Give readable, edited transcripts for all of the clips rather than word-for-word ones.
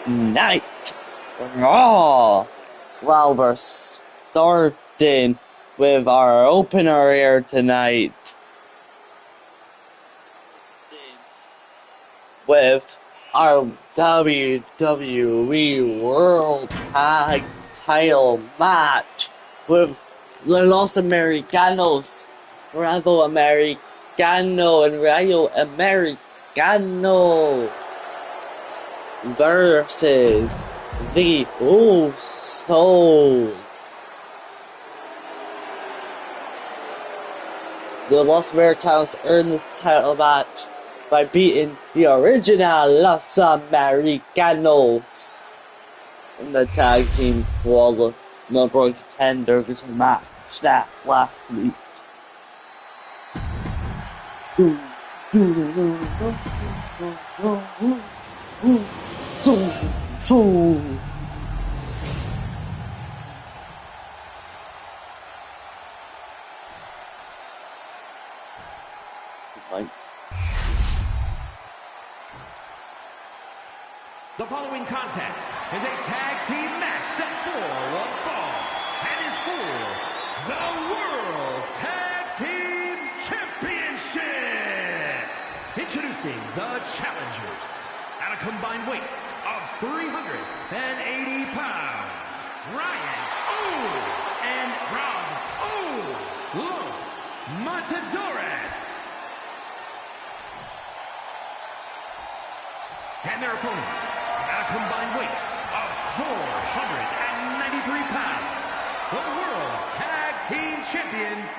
Night Raw. Well, we're starting with our opener here tonight with our WWE World Tag Title match with the Los Americanos, Rayo Americano and Rayo Americano versus the Usos. The Los Americanos earned this title match by beating the original Los Americanos in the tag team for the number one contenders match that last week. The following contest is a tag team match set for one fall and is for the World Tag Team Championship. Introducing the challengers at a combined weight of 380 pounds, Ryan and Rob Los Matadores. And their opponents at a combined weight of 493 pounds, the World Tag Team Champions,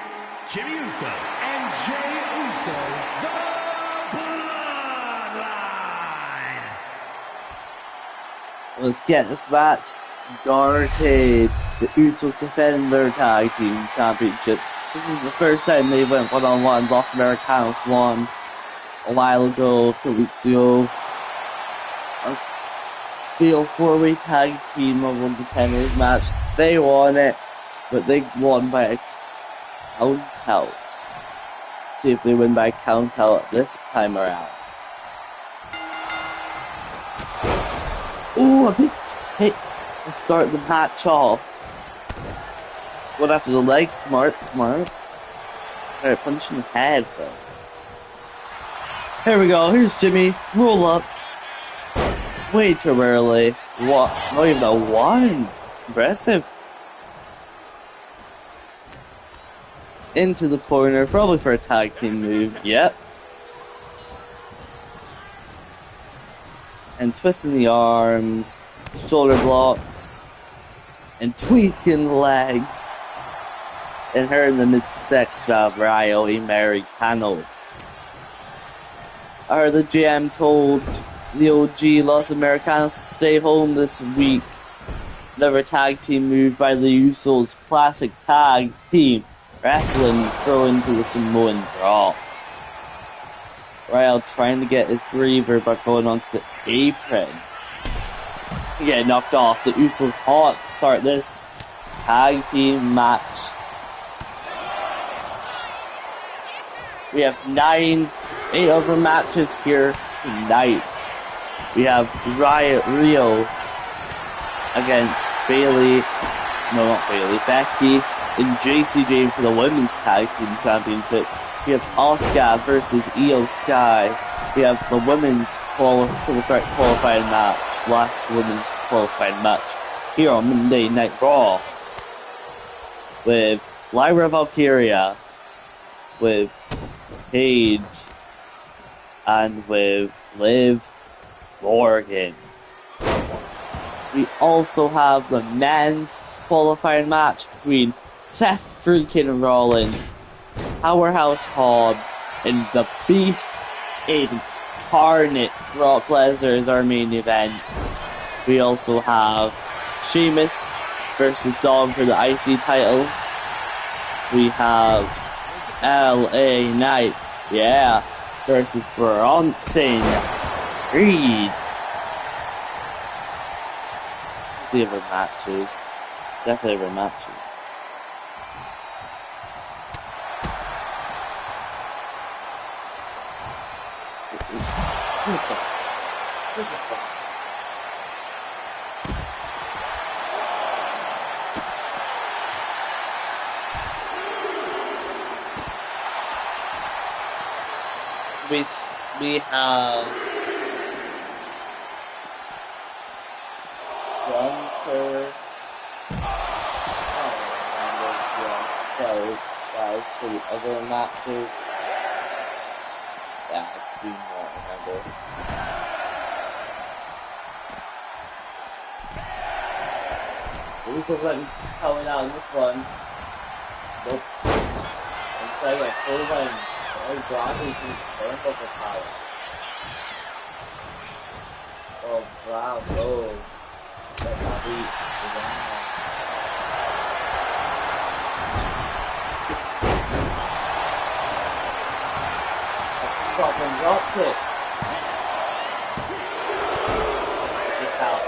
Jimmy Uso and Jey Uso, the Bloodline. Let's get this match started. The Usos defend their tag team championships. This is the first time they went one-on-one. Los Americanos won a while ago, a few weeks ago. A fatal four-way tag team of one contenders match. They won it, but they won by a count out. See if they win by count out this time around. Ooh, a big hit to start the match off. Going after the leg, smart. Alright, punch in the head though. Here we go, here's Jimmy, roll up. Way too early. What? Not even a one. Impressive. Into the corner, probably for a tag team move. Yep. And twisting the arms, shoulder blocks, and tweaking the legs. And her in the midsection of Rayo Americano. I heard the GM told the OG Los Americanos to stay home this week. Another tag team move by the Usos, classic tag team wrestling, throw into the Samoan drop. Rayo trying to get his breather by going onto the apron. Getting knocked off. The Usos hot to start this tag team match. We have 8 other matches here tonight. We have Rio against Becky and JCJ for the Women's Tag Team Championships. We have Asuka versus Io Sky. We have the Women's Triple Threat qualifying match, last Women's qualifying match here on Monday Night Raw. With Lyra Valkyria, with Paige, and with Liv Morgan. We also have the men's qualifying match between Seth freaking Rollins, Powerhouse Hobbs, and the Beast Incarnate. Brock Lesnar is our main event. We also have Sheamus versus Dom for the IC title. We have LA Knight, versus Bronson Reed. See other matches. Definitely other matches. we have Gunther. Guys, for the other matches. Yeah, I do not remember. Who's already coming out in this one? Nope. I'm saying a full line. Very broadly to turnbuckle power. Oh, bravo. Let that be. Fucking drop kick. Just out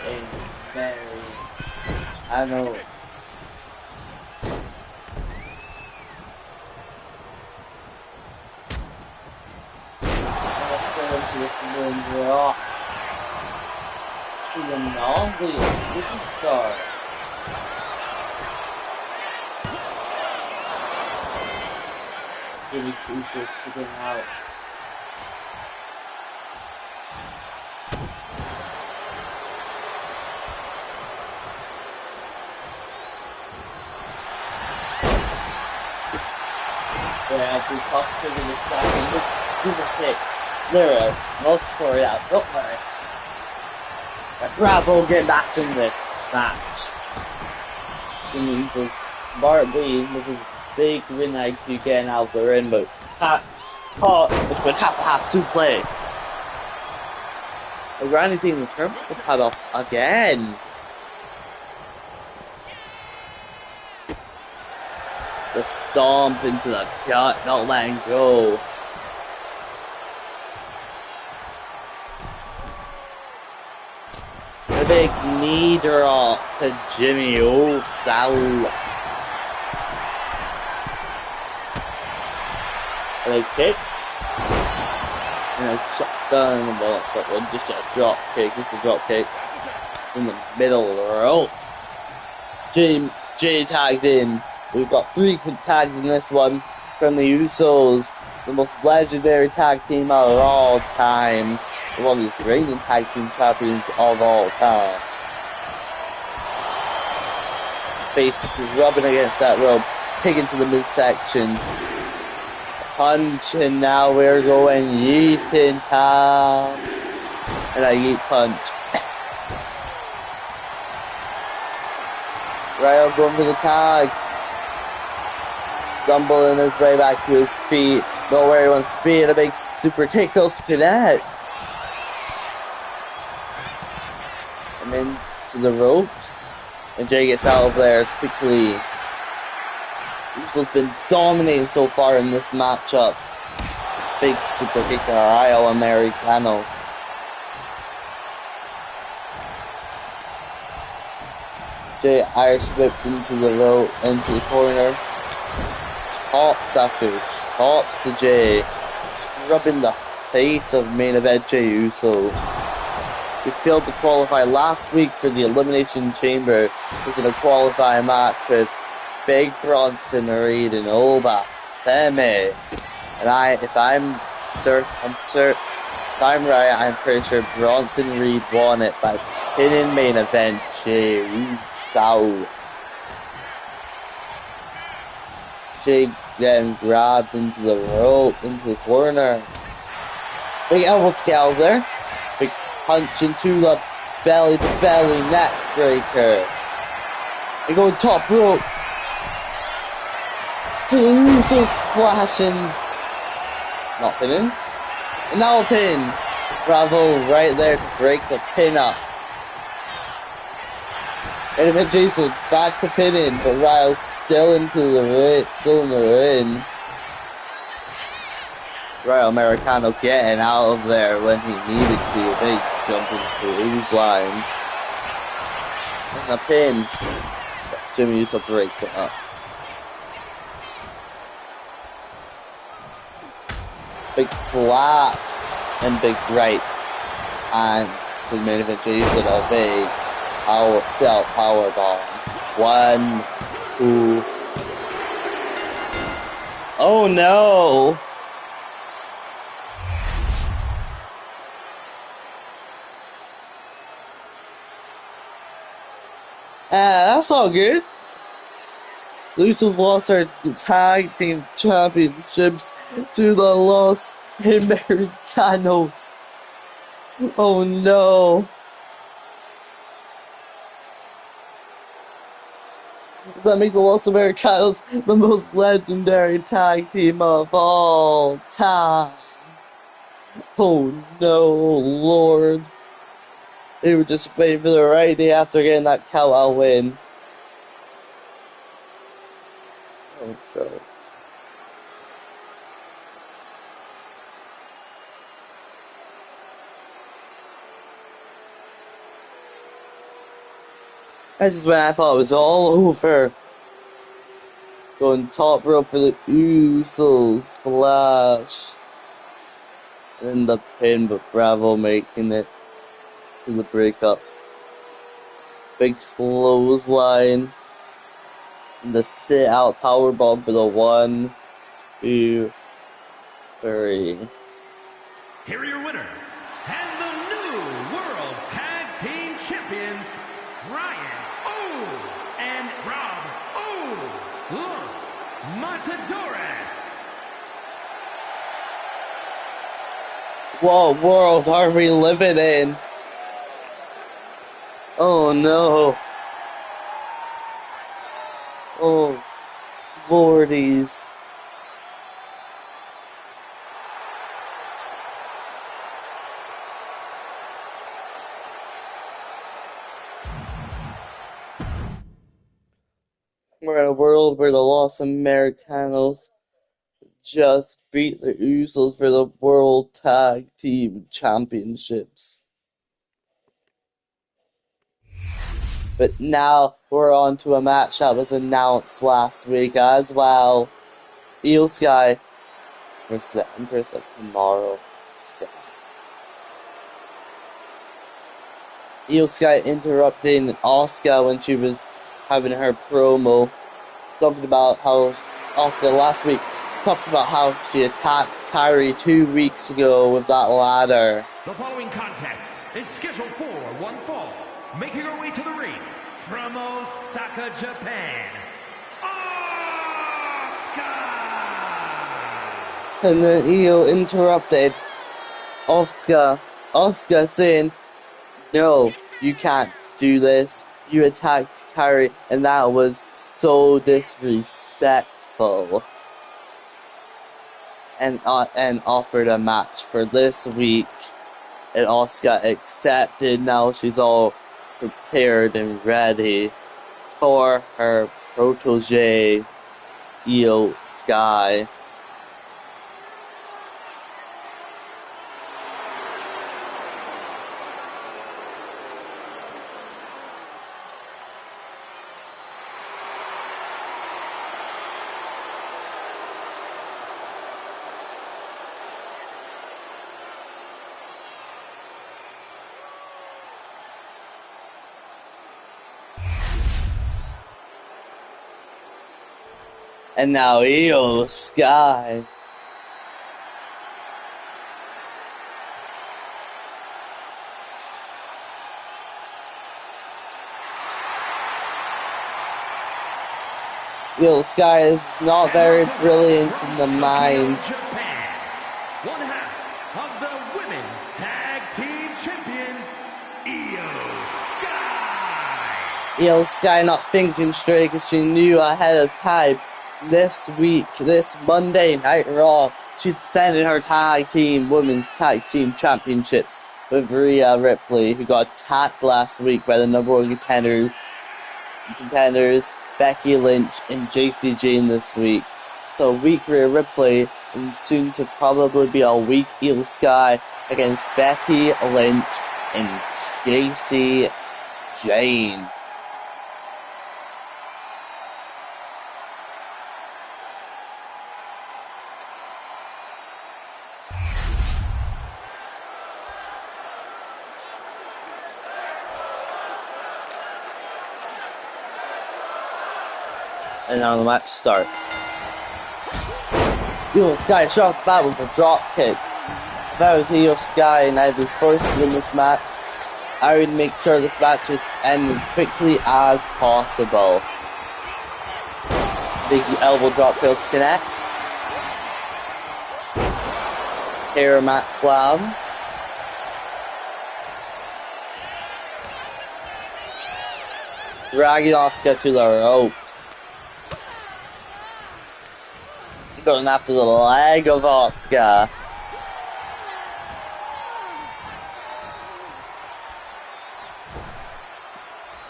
in very. I know. Superstar. Jimmy Cooper sitting out. Yeah, we talked to the second. Super kick. Lyra, no story out. Don't worry. But Bravo get back in this match. Jimmy's a smart lead with his big win IQ getting out of the ring, but caught, which would have to have suplex. The Granny team the turnbuckle cut off again. The stomp into the gut, not letting go. The big knee drop to Jimmy Uso. A big kick. And a shotgun, well not shotgun, just a drop kick, in the middle of the rope. Jay tagged in. We've got 3 tags in this one from the Usos, the most legendary tag team of all time. The longest reigning tag team champions of all time. Face rubbing against that rope, kick into the midsection. Punch, and now we're going yeeting time. And a yeet punch. Ryo going for the tag. Stumbling his way back to his feet. Nowhere he wants to be, and a big super kick goes to connect. And then to the ropes. And Jay gets out of there quickly. Uso's been dominating so far in this matchup. Big super kick to Ryo Americano. Jay Irish whipped into the rope, into the corner. Chops after chops to Jay. Scrubbing the face of main event Jey Uso. We failed to qualify last week for the Elimination Chamber. It was in a qualifying match with Big Bronson Reed and Oba Femi. And if I'm right, I'm pretty sure Bronson Reed won it by pinning main event Jey Uso. Jay then grabbed into the rope, into the corner. Big elbow to get out of there. Big punch into the belly-to-belly neck breaker. They go top rope. To the Usos splashing. Not pinning. And now a pin. Bravo right there to break the pin up. And a bit Jason back to pinning, but Ryo's still in the ring. Ryo Americano getting out of there when he needed to. A big jumping clothesline. And a pin. But Jimmy Uso breaks it up. Big slaps and big right. And to the main event, Jey Uso a big power bomb. 1, 2. Oh no! That's all good. The Usos lost their tag team championships to the Los Americanos. Oh no. Does that make the Los Americanos the most legendary tag team of all time? Oh no, Lord. They were just waiting for the right day after getting that cow-out win. Oh god. This is when I thought it was all over. Going top rope for the Usos splash. And then the pin, but Bravo making it to the breakup. Big clothesline. And the sit out powerbomb for the 1, 2, 3. Here are your winners, and the new World Tag Team Champions, Ryan O and Rob O, Los Matadores. What world are we living in? Oh no. Oh, lordies. We're in a world where the Los Americanos just beat the Usos for the World Tag Team Championships. But now we're on to a match that was announced last week as well. Io Sky versus the Empress of Tomorrow Sky. Io Sky interrupting Asuka when she was having her promo, talking about how Asuka last week talked about how she attacked Kairi 2 weeks ago with that ladder. The following contest is scheduled for one fall. Making her way to the ring from Osaka, Japan, Asuka! And then Io interrupted Asuka saying, "No, you can't do this. You attacked Kairi, and that was so disrespectful." And offered a match for this week, and Asuka accepted. Now she's all prepared and ready for her protege, Io Sky. And now Io Sky. Io Sky is not very brilliant in the mind. Japan, one half of the women's tag team champions, Io Sky. Io Sky not thinking straight because she knew ahead of time this week, this Monday Night Raw, she defended her women's tag team championships with Rhea Ripley, who got attacked last week by the number one contenders Becky Lynch and JC Jane this week. So weak Rhea Ripley, and soon to probably be a weak Io Sky against Becky Lynch and JC Jane. And now the match starts. Io Sky shot back with a drop kick. That was Io Sky and Ivy's first win this match. I would make sure this match is ended quickly as possible. Big elbow drop fails to connect. Hair mat slam. Dragging Asuka to the ropes. Going after the leg of Asuka.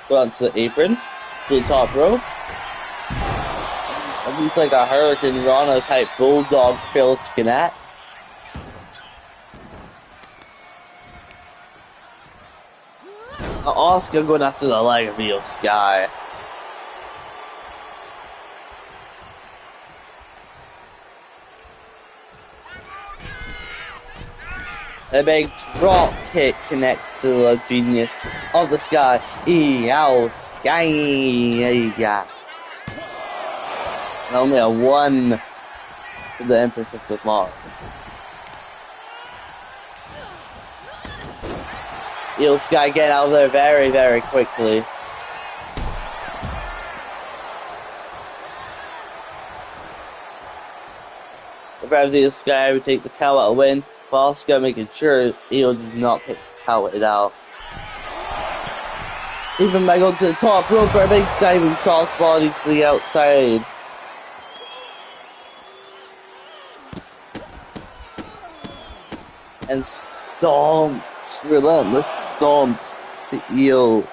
Go onto the apron, to the top rope. It looks like a Hurricane Rana type bulldog fails to connect. Asuka going after the leg of Io Sky. A big drop kick connects to the genius of the Sky. Io Sky. And only a 1 for the Empress of Tomorrow. Io Sky get out of there very, very quickly. Perhaps Io Sky would take the cow out a win, but Asuka making sure Io does not take the cow out. Even by going to the top rope for a big diving crossbody to the outside. And stomps, relentless stomps to Io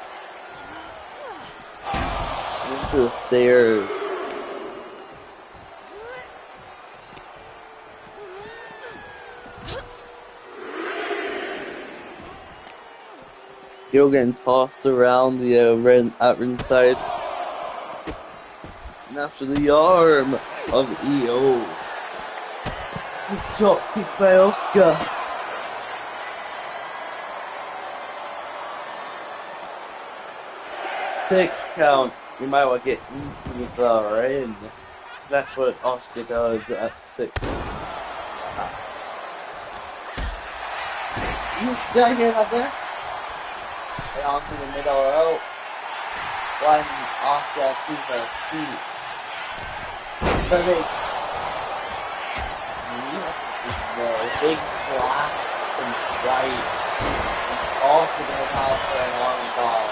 into the stairs. Io getting tossed around the ring at ringside. And after the arm of Io. Drop kick by Asuka. 6 count. You might want to get into the ring. That's what Asuka does at 6. You still get up there? And onto the middle rope. One Asuka to her feet. Perfect. The big slap and right. And also going to call for an arm ball.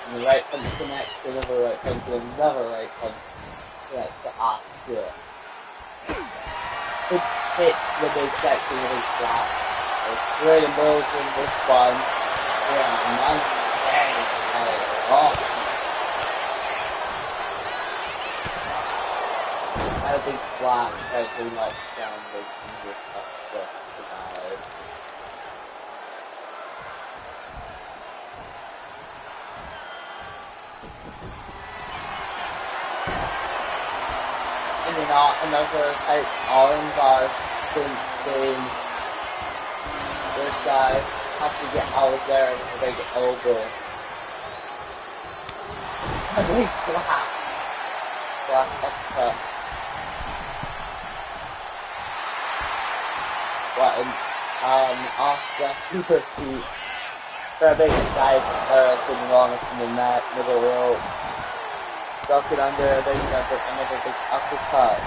And the right punch connects to another right punch to another right punch connects to Asuka. Good hit with the section of his slap. It's great emotion, it's fun. Yeah, nice bang. Oh. I think slap has pretty much down the English stuff just about. And then another type armbar sprint thing. This guy has to get out of there with a big elbow. A big slap. Slap uppercut. Button. Asuka super feet. For a big dive Hurricane Rana from the mat, middle rope. Duck it under, then another big uppercut.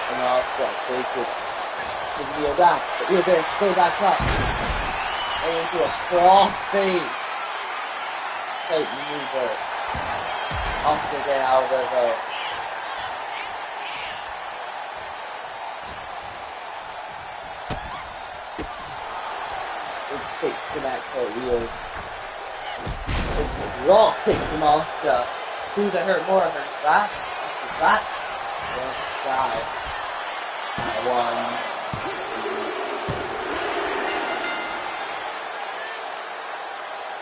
And Asuka take it to the heel back. But you're there, straight back up. And into a cross face. Tight maneuver. Asuka getting out of there though. Kick connect her wheels. Raw kick from Asuka. Two that hurt more than that. That. There's Sky. One.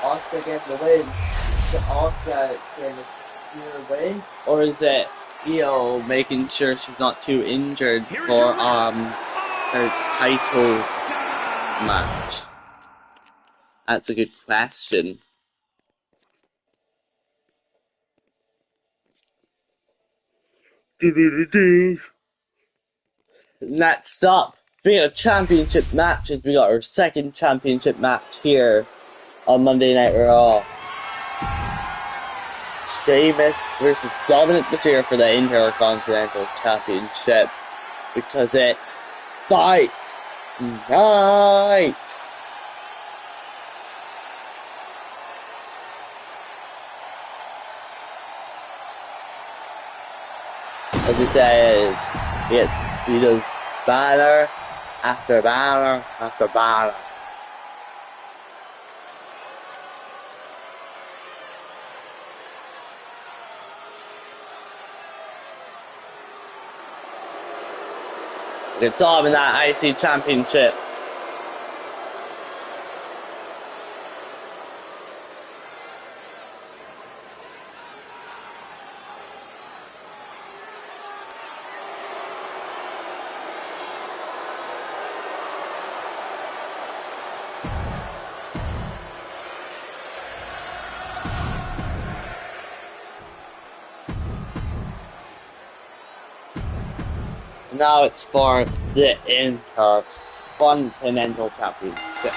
Asuka gets the win. Is Asuka getting the win? Or is it Io making sure she's not too injured for her title match? That's a good question. Next up, speaking of championship matches, we got our second championship match here on Monday Night Raw. Sheamus versus Dominic Mysterio for the Intercontinental Championship, because it's Fight Night! As he says, he does banner after banner after banner. They're dominant that IC Championship. Now it's for the Intercontinental Championship.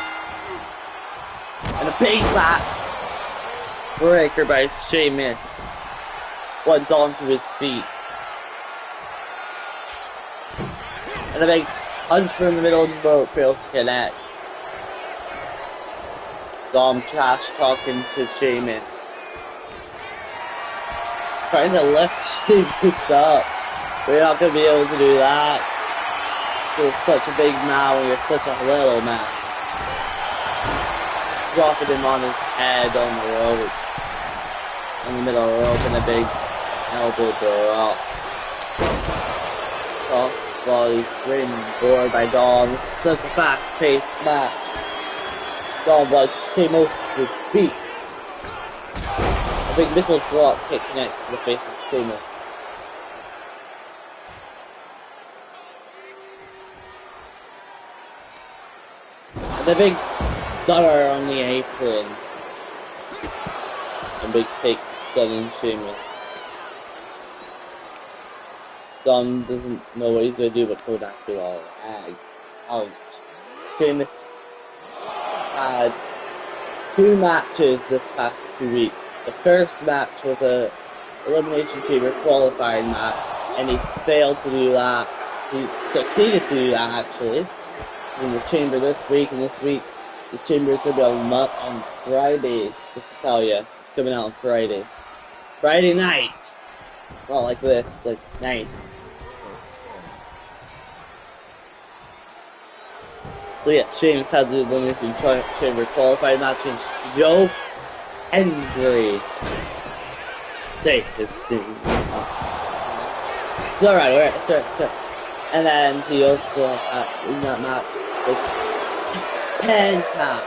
And a big back breaker by Sheamus went onto his feet. And a big punch from the middle of the rope fails to connect. Dom trash talking to Sheamus, trying to lift Sheamus up. We're not going to be able to do that. You're such a big man when you're such a little man. Dropping him on his head on the ropes. In the middle of the rope and a big elbow drop. Cross body springboard by Dom. Such a fast-paced match. Dom was Sheamus to his feet. A big missile drop kick connects to the face of Sheamus. And a big stunner on the apron. A big kick stunning Sheamus. Dom doesn't know what he's going to do but go down to all ag. Ouch. Sheamus had 2 matches this past 2 weeks. The first match was a Elimination Chamber qualifying match, and he failed to do that. He succeeded to do that actually. In the Chamber this week, and this week the Chamber is going to be on Friday, just to tell you. It's coming out on Friday. Friday night! Not like this, like night. So yeah, Sheamus had the Elimination Chamber qualified match against Joe Hendry. Say his name. It's alright, sure. And then he also, in that match, was Penta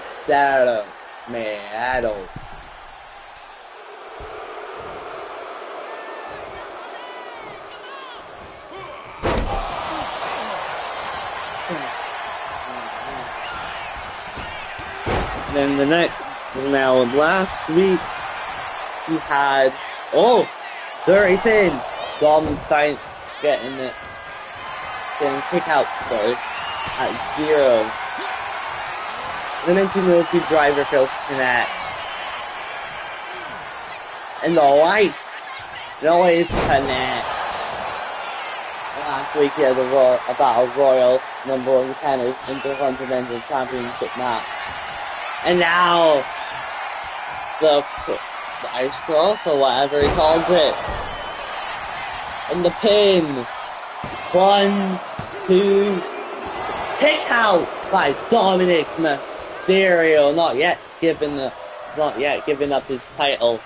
Saturn Meadow. Then last week, he had, dirty pin. Dom getting it. Getting kick out, at 0. I mentioned the Milky Driver fails to connect. And the light always connects. Last week he had a Battle Royal #1 contenders Intercontinental Championship match. And now the ice cross or whatever he calls it. And the pin. 1, 2, kick out by Dominic Mysterio. Not yet giving up his title.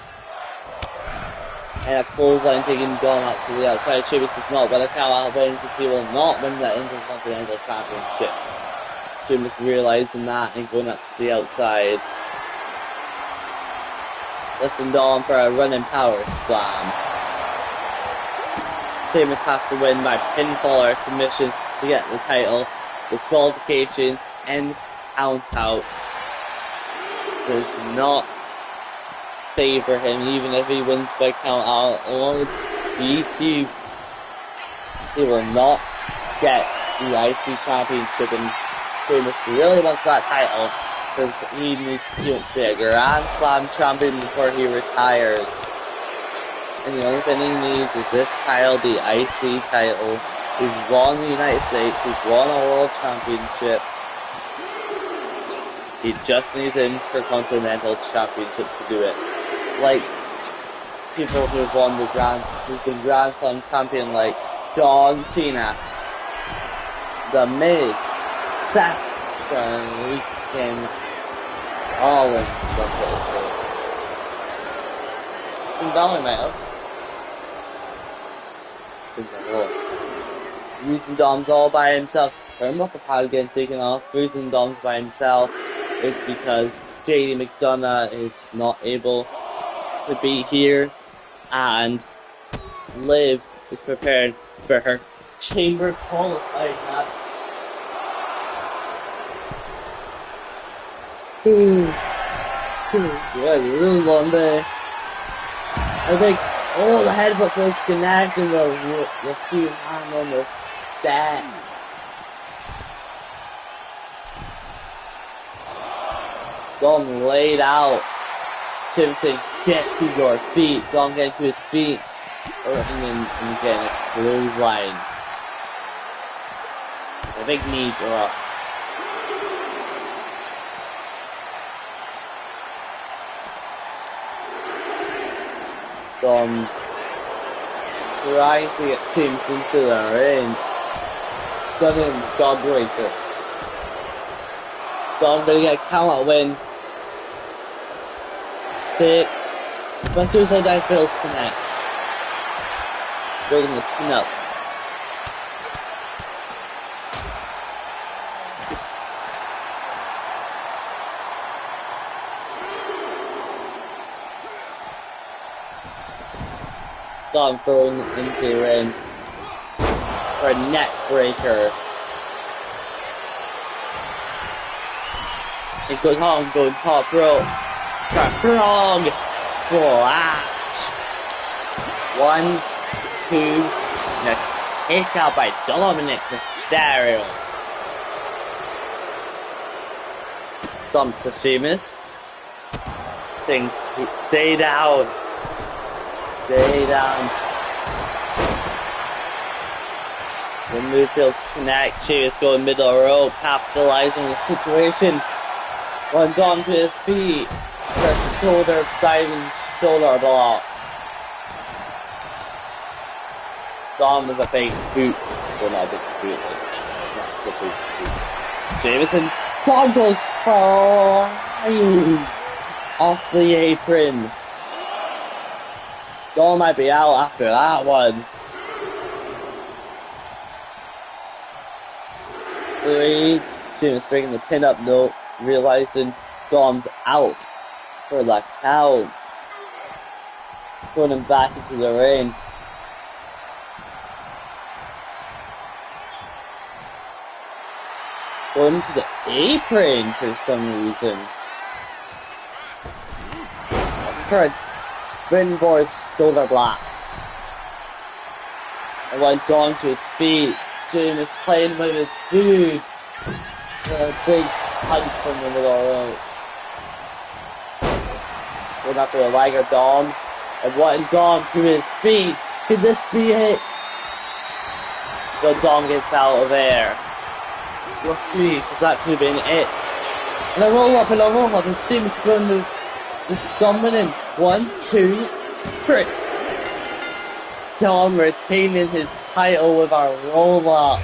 And a clothesline taking Dom out to the outside. Sheamus does not win a count out win because he will not win the Intercontinental Championship. Sheamus realizing that and going out to the outside. Lifting Dom for a running power slam. Sheamus has to win by pinfall or submission to get the title. Disqualification and count out does not favor him, even if he wins by count out along with DQ. He will not get the IC Championship, and Sheamus really wants that title because he needs to be a Grand Slam champion before he retires. And the only thing he needs is this title, the IC title. He's won the United States, he's won a World Championship. He just needs an Intercontinental Championship to do it. Like people who've been Grand Slam champion, like John Cena, The Miz, Seth Rollins, Rollins, I'm pretty sure. Finn Balor might have. Reason Dom's all by himself. Turnbuckle pad getting taken off. Reason Dom's by himself is because JD McDonough is not able to be here, and Liv is prepared for her chamber qualifying match. Yeah, a really long day. I think, the headbutt was connecting the Steve hand on the steps. Dom laid out. Tim saying, get to your feet. Dom getting to his feet. And then getting a clothesline. A big knee drop. Dom trying to get Tim into the ring. Stunning Jawbreaker. Dom gonna get a count out win. 6. But Suicide Dive fails to connect. Breaking the pin up. Dom thrown into the ring for a neck breaker. It goes on, goes top rope. Frog splash. 1, 2, and a kick out by Dominic Mysterio. Stomps to Sheamus. Saying, stay down. Stay down. The move fails to connect. Sheamus going middle row, capitalizing on the situation. One Dom to his feet. Their shoulder diving shoulder block. Dom with a big boot. Well, not a big boot. Not a big boot. Sheamus and Dom goes flying off the apron. Dom might be out after that one. 3. Sheamus breaking the pin up note, realizing Dom's out for the count. Throwing him back into the ring. Going to the apron for some reason. For a springboard shoulder block. And went Dom to his feet. Sheamus playing with his food. A big punch from the middle rope. Going after a Liger Dom. And wanting Dom to his feet. Could this be it? But Dom gets out of there. Luckily, because that could have been it. And a roll up, and Sheamus going to this dominant 1, 2, 3. Dom retaining his title with a roll up.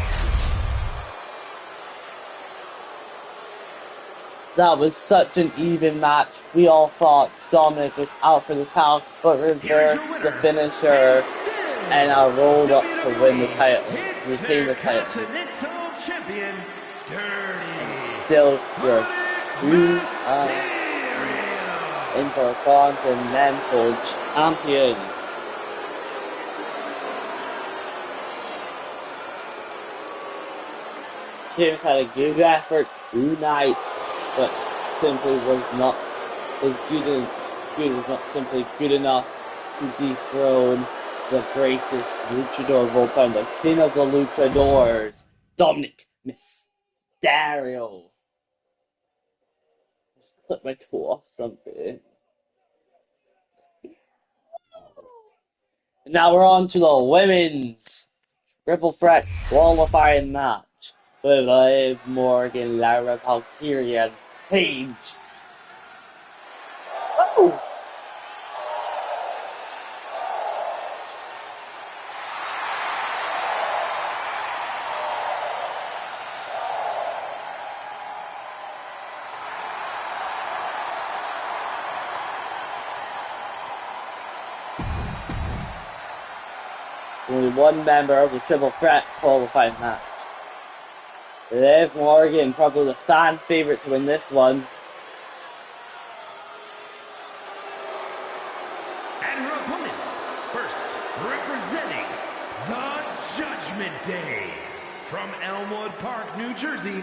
That was such an even match. We all thought Dominic was out for the count, but reversed the finisher and a rolled up to win the title, retain the title. And still, you're Intercontinental Champion. James had a good effort tonight, but simply was not simply good enough to dethrone the greatest luchador of all time, the king of the luchadors, Dominic Mysterio. Just clip my toe off something. And now we're on to the women's triple threat qualifying match with Liv Morgan, Lyra Valkyria, and Paige. Oh! Only one member of the triple threat qualifying match. Liv Morgan, probably the fan favorite to win this one. And her opponents, first representing the Judgment Day from Elmwood Park, New Jersey,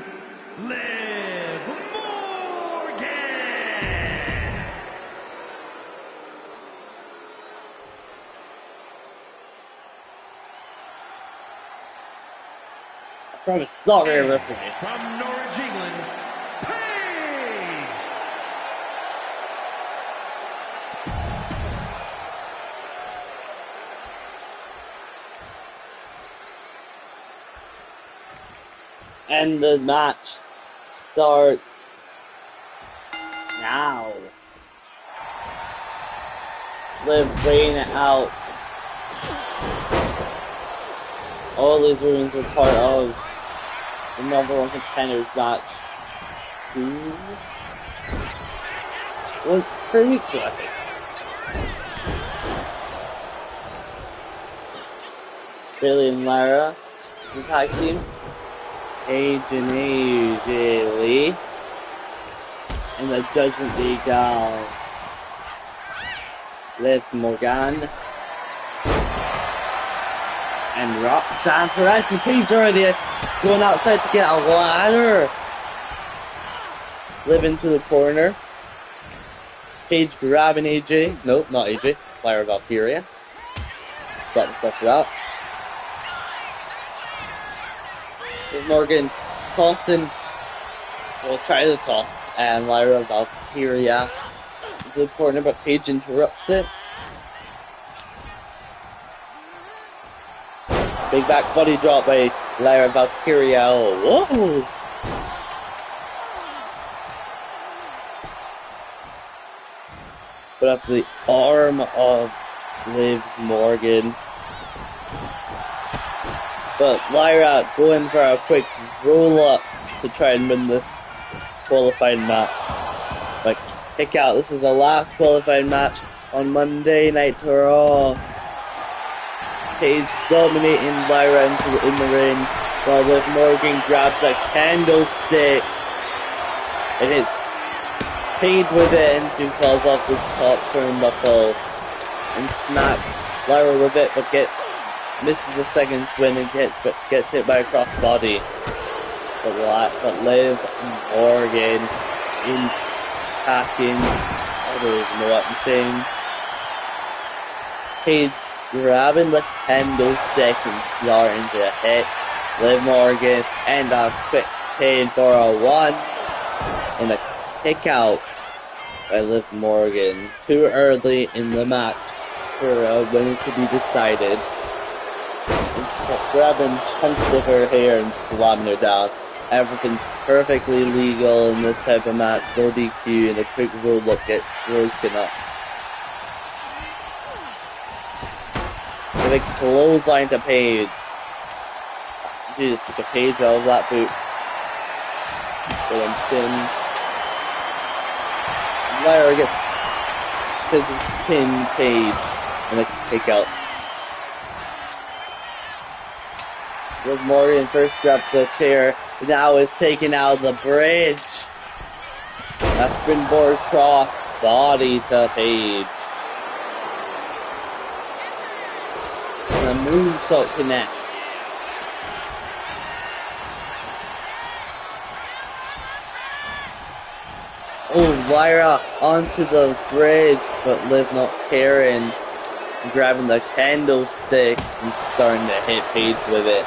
Liv Morgan. From a slaughter referee. From Norwich, England, Paige. And the match starts now. Liv bringing it out. All these women are part of the number one contenders match. 3 weeks ago, I think. Billy and Lyra, the tag team. Paige and AJ Lee. And the Judgment Day gals. Liv Morgan. And Roxanne Perez and Paige already going outside to get a ladder. Liv into the corner. Paige grabbing AJ. Nope, not AJ. Lyra Valkyria. Something stuff for that. Liv Morgan tossing. We'll try the toss. And Lyra Valkyria into the corner, but Paige interrupts it. Big back body drop by Lyra Valkyria. Oh, whoa! But after the arm of Liv Morgan. But Lyra going for a quick roll up to try and win this qualifying match. But kick out. This is the last qualifying match on Monday Night Raw. Paige dominating Lyra in the ring, while Liv Morgan grabs a candlestick and hits Paige with it and falls off the top turnbuckle and smacks Lyra with it, but misses the second swing and gets hit by a crossbody. But Liv Morgan attacking. I don't even know what I'm saying. Paige grabbing the candlestick and starting to hit Liv Morgan, and a quick pin for a 1 and a kick out by Liv Morgan. Too early in the match for a winner to be decided. And grabbing chunks of her hair and slamming her down. Everything's perfectly legal in this type of match. No DQ, and a quick roll up gets broken up. A big clothesline to Paige. She just took a Paige out of that boot. Lyra gets to pin Paige and a kick out. Liv Morgan first grabs the chair, now is taken out of the bridge. A springboard cross body to Paige. And a moonsault connects. Oh, Lyra onto the bridge, but Liv not caring. Grabbing the kendo stick and starting to hit Paige with it.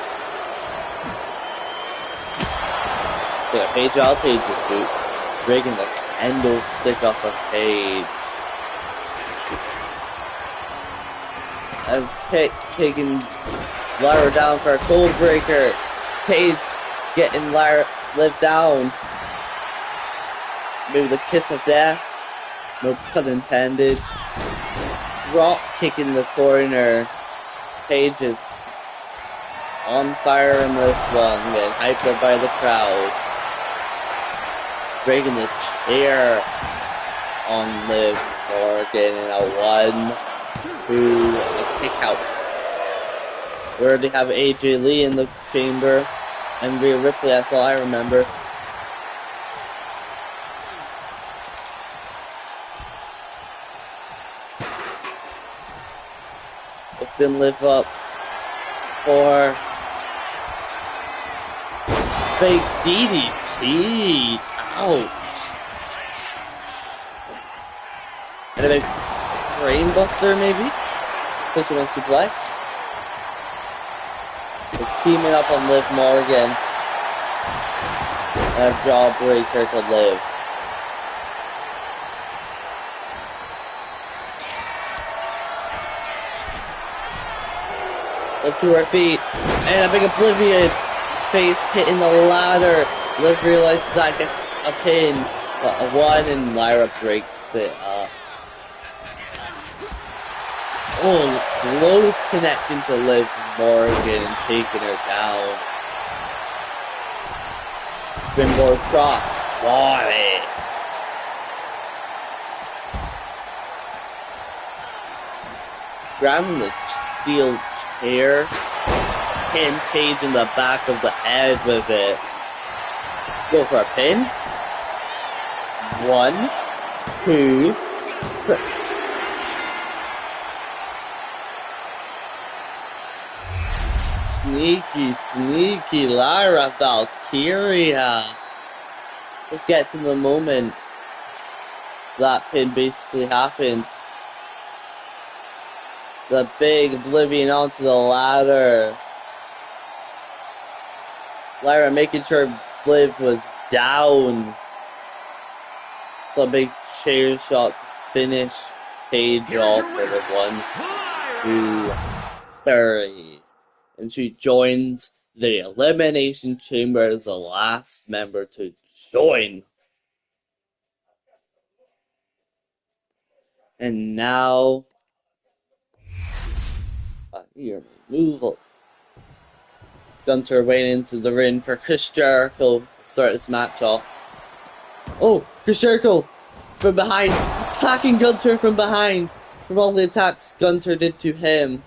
Yeah, Paige out Paige's boot. Breaking the kendo stick off of Paige. And taking Lyra down for a cold breaker. Paige getting Liv down. Maybe the kiss of death. No pun intended. Drop kick in the corner. Paige is on fire in this one. Getting hyped up by the crowd. Breaking the chair on Liv Morgan in a 1-2 kick out. We already have AJ Lee in the chamber. And Rhea Ripley, that's all I remember. It didn't live up for big DDT. Ouch. And a big brain buster, maybe? Fisherman suplex. They're teaming up on Liv Morgan. And a jawbreaker to Liv. Liv to her feet. And a big Oblivion face hitting the ladder. Liv realizes that gets a pin. But a 1 and Lyra breaks it up. Oh, blows connecting to Liv Morgan and taking her down. Springboard cross. Body. Grabbing the steel chair. Hitting Paige in the back of the head with it. Go for a pin. 1, 2, 3. Sneaky Lyra Valkyria. Let's get to the moment that pin basically happened. The big Oblivion onto the ladder. Lyra making sure Liv was down. So a big chair shot to finish Paige off with a 1, 2, 3. And she joins the Elimination Chamber as the last member to join. And now, your removal. Gunter went into the ring for Chris Jericho to start this match off. Oh, Chris Jericho from behind, attacking Gunter from behind, from all the attacks Gunter did to him.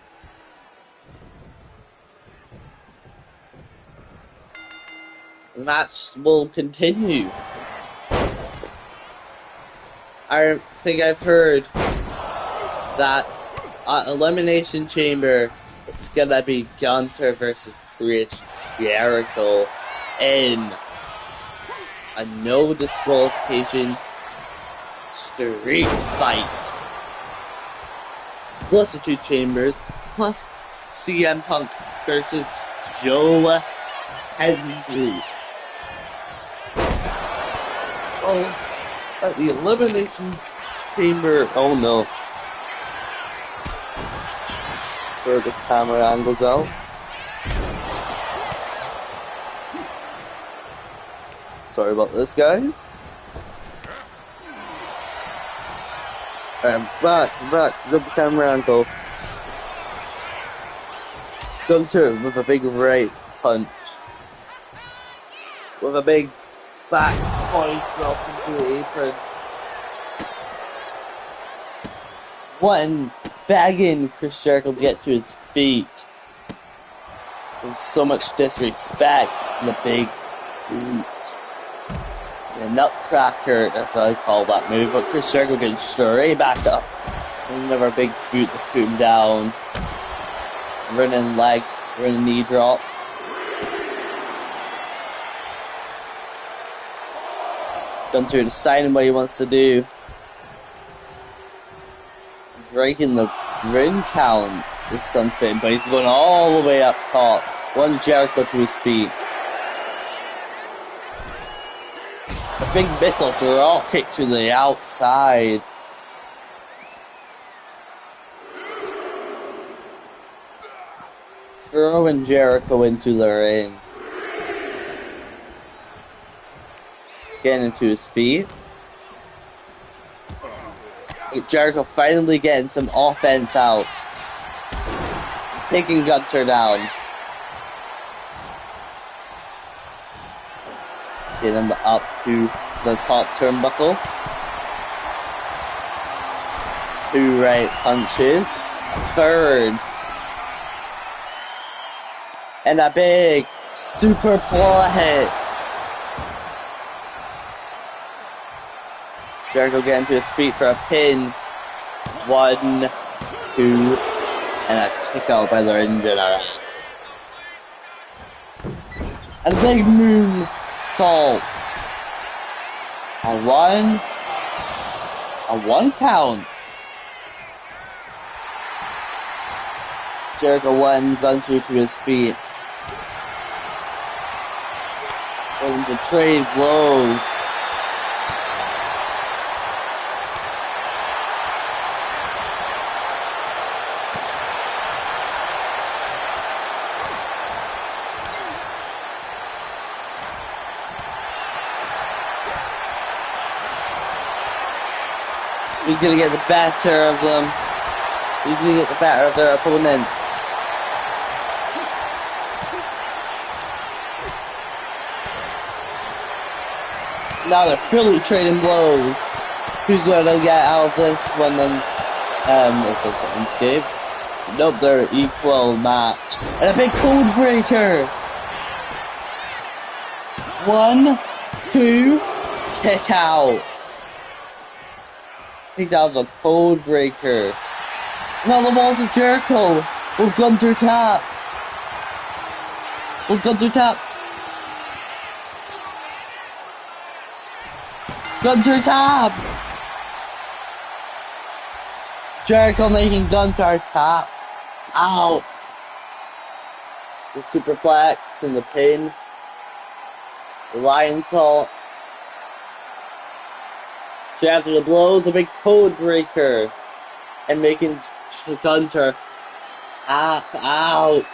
The match will continue. I think I've heard that at Elimination Chamber, it's gonna be Gunter versus Chris Jericho in a no disqualification street fight. Plus the 2 chambers, plus CM Punk versus Joe Hendry. Oh, at the Elimination Chamber. Oh no. Where the camera angles out. Sorry about this, guys. Back, look the camera angle. Gunter with a big right punch. With a big back point off into the apron. One begging Chris Jericho to get to his feet. There's so much disrespect in the big boot. The nutcracker, as I call that move, but Chris Jericho getting straight back up. Another big boot to put him down. Running leg, running knee drop. Gunter deciding what he wants to do. Breaking the ring count. this something, but he's going all the way up top. One Jericho to his feet. A big missile drop kick to the outside. Throwing Jericho into the ring. Getting into his feet. Jericho finally getting some offense out. Taking Gunther down. Getting him up to the top turnbuckle. 2 right punches. A third. And a big superplex. Jericho getting to his feet for a pin. 1, 2, and a kick out by the General. And a big moon salt. A 1 count. Jericho 1, Gunther to his feet. Going to trade blows. He's gonna get the better of them. He's gonna get the better of their opponent. Now they're fully trading blows. Who's gonna get out of this one? It's an escape. Nope, they're equal match. And a big code breaker. 1, 2, kick out. Kicked out of the code breaker. Now the walls of Jericho. Will Gunther tap? Will Gunther tap? Gunther tapped! Jericho making Gunther tap. Out. The superplex and the pin. The lion salt. So after the blows, the big code breaker. And making Gunther tap out.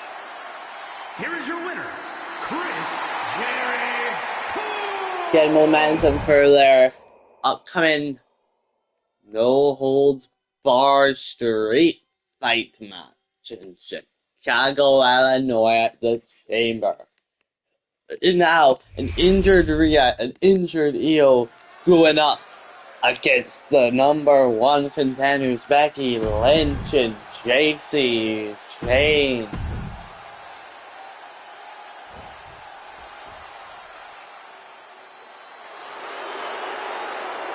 Here is your winner, Chris Jericho. Getting momentum for their upcoming No Holds Barred Street Fight match in Chicago, Illinois at the Chamber. And now, an injured Rhea, an injured Io going up against the number 1 contenders, Becky Lynch and Jacy Jayne.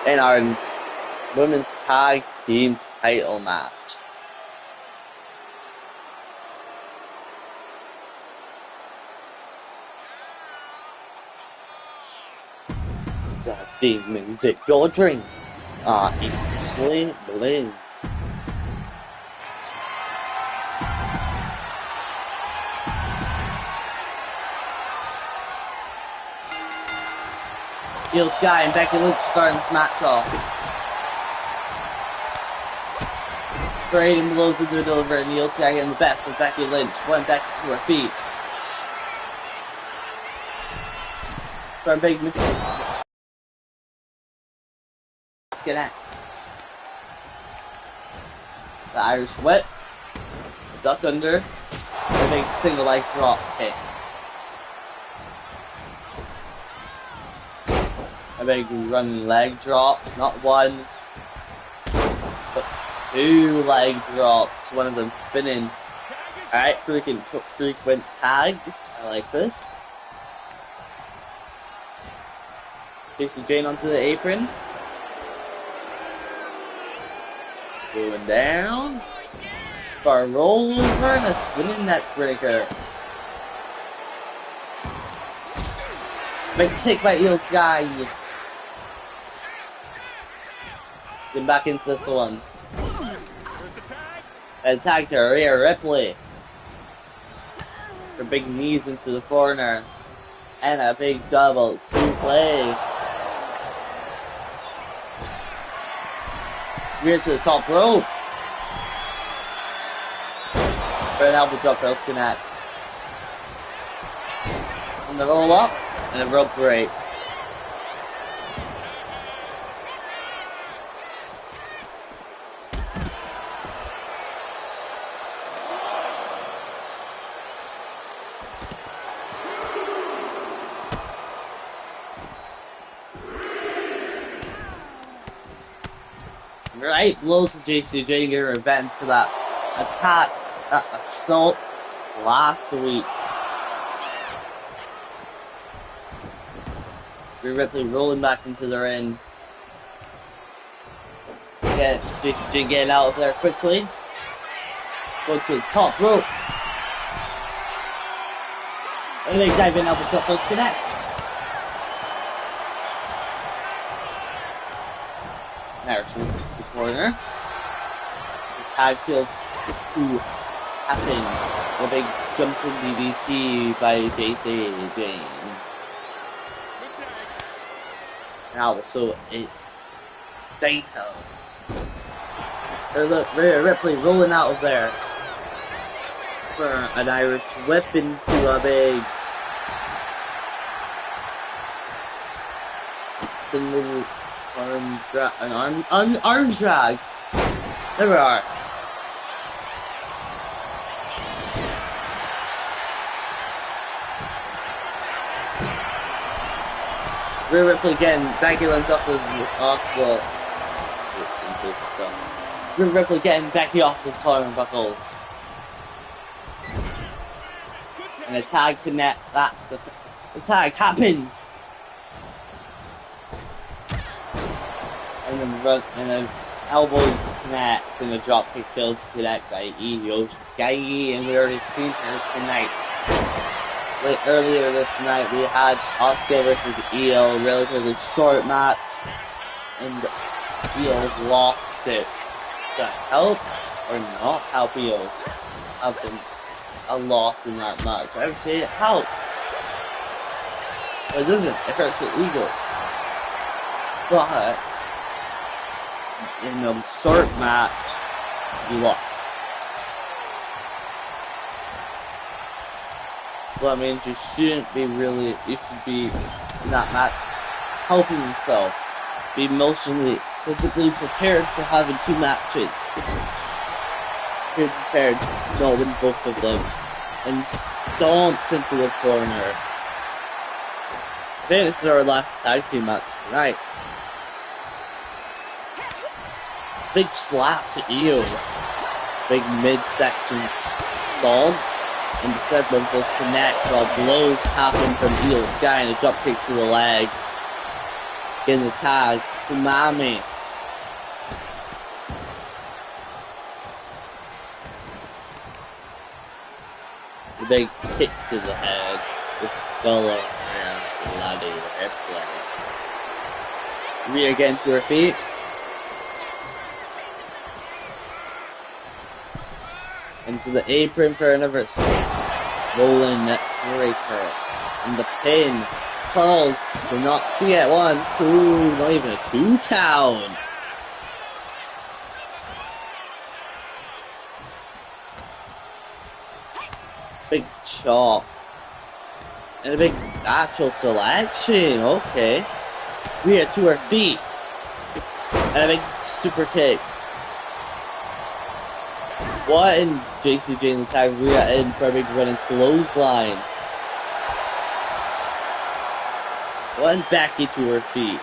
In our women's tag team title match. The demons at your dreams are easily believed. Io Sky and Becky Lynch starting this match off. Trading blows into a delivery, and Io Sky getting the best of Becky Lynch. Went back to her feet. For a big mistake. Let's get at the Irish Whip. Duck under. A big single leg drop kick. A big running leg drop, not 1, but 2 leg drops, one of them spinning. Alright, frequent tags, I like this. Jacy Jayne onto the apron. Going down. For a rollover and a spinning neck breaker. Big kick by Io Sky. Get back into this one. Attack to Rhea Ripley. Her big knees into the corner. And a big double suplex. Rear to the top rope. For an elbow drop, Girls connect. And the roll up. And a rope break. Right blows to JC Jane get revenge for that attack, that assault last week. Rhea Ripley rolling back into the ring. Get JC Jane getting out of there quickly. Go to the top rope. And they dive in, elbow drop, let's connect. Harrison in the corner. The tag feels to happen. A big jumping DDT by JC Jane. Now also a fatal. Look, Rhea Ripley rolling out of there for an Irish whip into a big little arm drag. Arm drag. There we are. Rhea Ripley again, Becky runs off the Rhea Ripley getting Becky off the turnbuckles. And a tag connect that the tag happens. And then elbows connect and a dropkick kills connect by Io Shirai, and we already seen her tonight. Earlier this night we had Asuka versus Io, relatively short match, and Io lost it. To help or not help Io having a loss in that match? I would say it helped. But it doesn't, it hurts her ego. But in a short match, you lost. So that means you shouldn't be you should be in that match helping yourself. Be emotionally, physically prepared for having two matches. Be prepared to win both of them. And stomps into the corner. I think this is our last tag team match tonight. Big slap to Io. Big midsection stomp. And the segment does connect while blows happen from Io Shirai and a dropkick to the leg. Getting the tag. Umami. The big kick to the head. The skull and bloody Ripley. Rhea again to her feet. Into the apron for an reverse. Rolling neck breaker. And the pin. Charles did not see it. 1, 2, not even a 2 count. Big chop. And a big actual selection. Okay. Rhea to her feet. And a big super kick. What in JC Jane tag Rhea in for a big running clothesline. One Becky to her feet.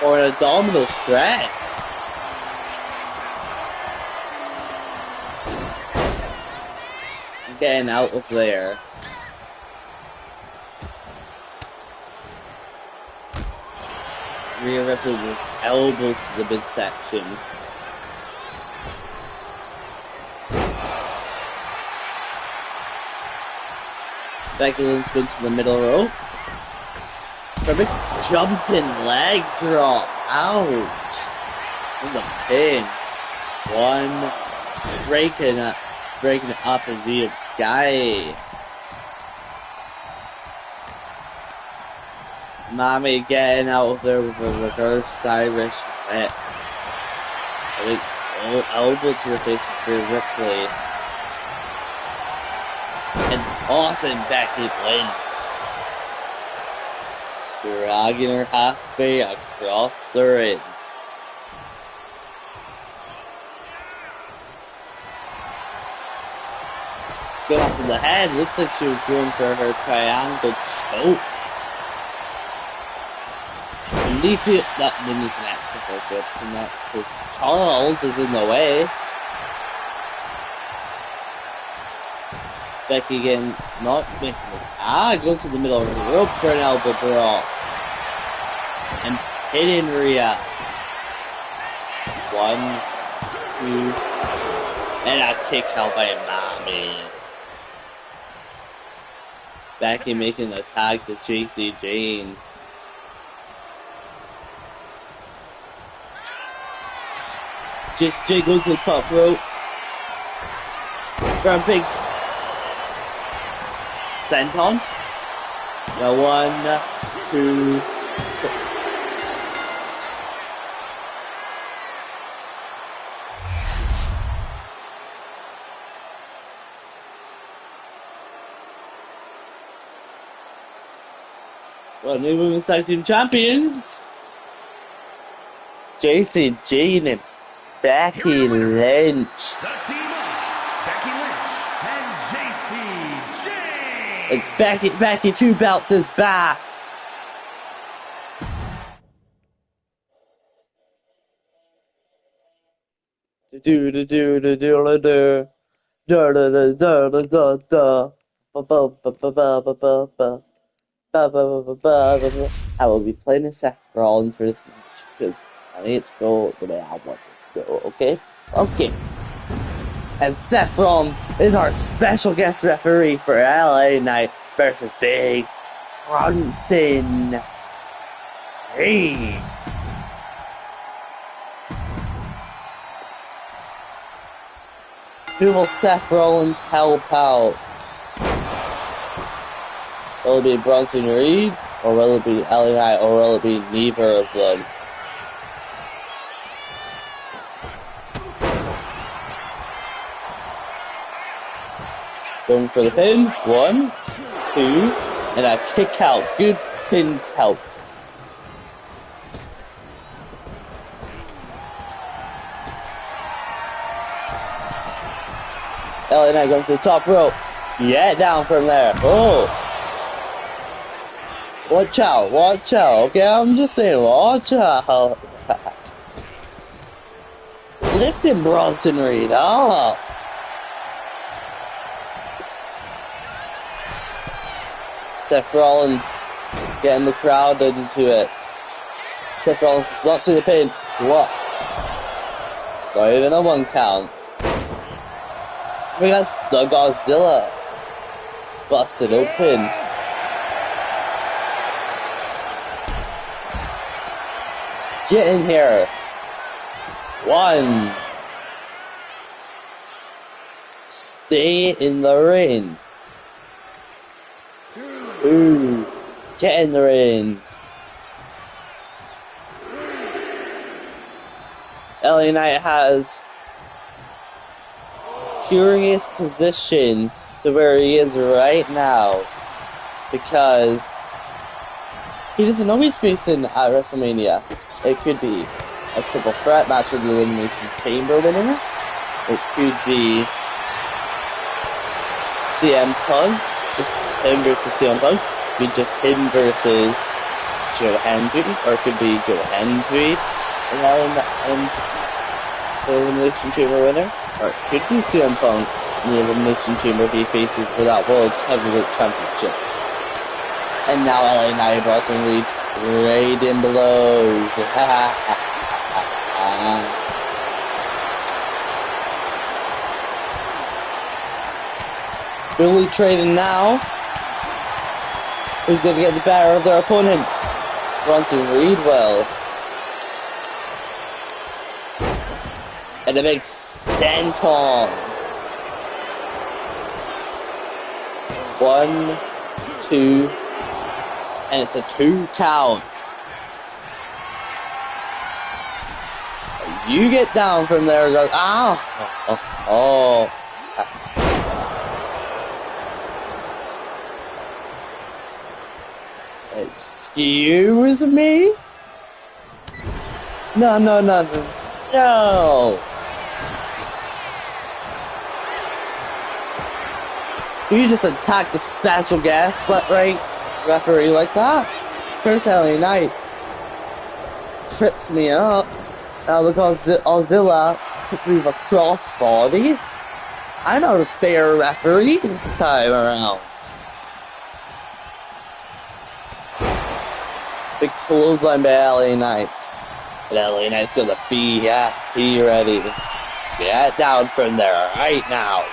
Or an abdominal stretch. Getting out of there. Rhea Ripley with elbows to the midsection. Becky Lynch went to the middle rope. Perfect jumping leg drop. Ouch. in the pin. One breaking it up in the sky. Mami getting out of there with a reverse Irish whip. I think elbow to the face of Rhea Ripley. And awesome Becky Lynch. Dragging her halfway across the ring. Going after the head. Looks like she was going for her triangle choke. Leafy, that didn't connect to her good from that. Charles is in the way. Becky again, not making it. Going to the middle of the rope for an elbow drop. And hitting Rhea. 1, 2, and a kick out by Mami. Becky making a tag to JC Jane. Just Jay goes to the top rope. For a big senton. Now 1, 2, 3. Well, new women's tag team champions. JC Jane and Becky Lynch. The team of Becky Lynch and JC Jane. It's Becky 2 belts is back. I will be playing a Seth Rollins for this match because I need to go the way I want to go, okay? Okay. And Seth Rollins is our special guest referee for LA Knight versus Big Bronson. Hey! Who will Seth Rollins help out? Will it be Bronson Reed? Or will it be LA Knight? Or will it be neither of them? Going for the pin. 1, 2, and a kick out. Good pin count. LA Knight going to the top rope. Yeah, down from there. Oh. Watch out, okay? I'm just saying, watch out. Lifting Bronson Reed, oh. Seth Rollins getting the crowd into it. Seth Rollins does not see the pin. What? Not even a 1 count. Because the Godzilla busted open. Get in here. 1. Stay in the ring. 2. Get in the ring. LA Knight has curious position to where he is right now because he doesn't know he's facing at WrestleMania. It could be a triple threat match with the Elimination Chamber winner. It could be CM Punk, just him versus CM Punk. It could be just him versus Joe Hendry, or it could be Joe Hendry and the Elimination Chamber winner. Or it could be CM Punk in the Elimination Chamber if he faces for that World Heavyweight Championship. And now LA Knight, Bronson Reed, trading blows. Fully trading now. Who's going to get the better of their opponent? Bronson Reed, well. And a big stenton. 1, 2, and it's a 2 count. You get down from there, goes, ow! Oh. Excuse me? No. You just attack the special guest referee like that? First LA Knight trips me up. Now look, Ozilla puts me with a crossbody. I'm not a fair referee this time around. Big clothesline by LA Knight. And LA Knight's got the BFT ready. Get down from there right now.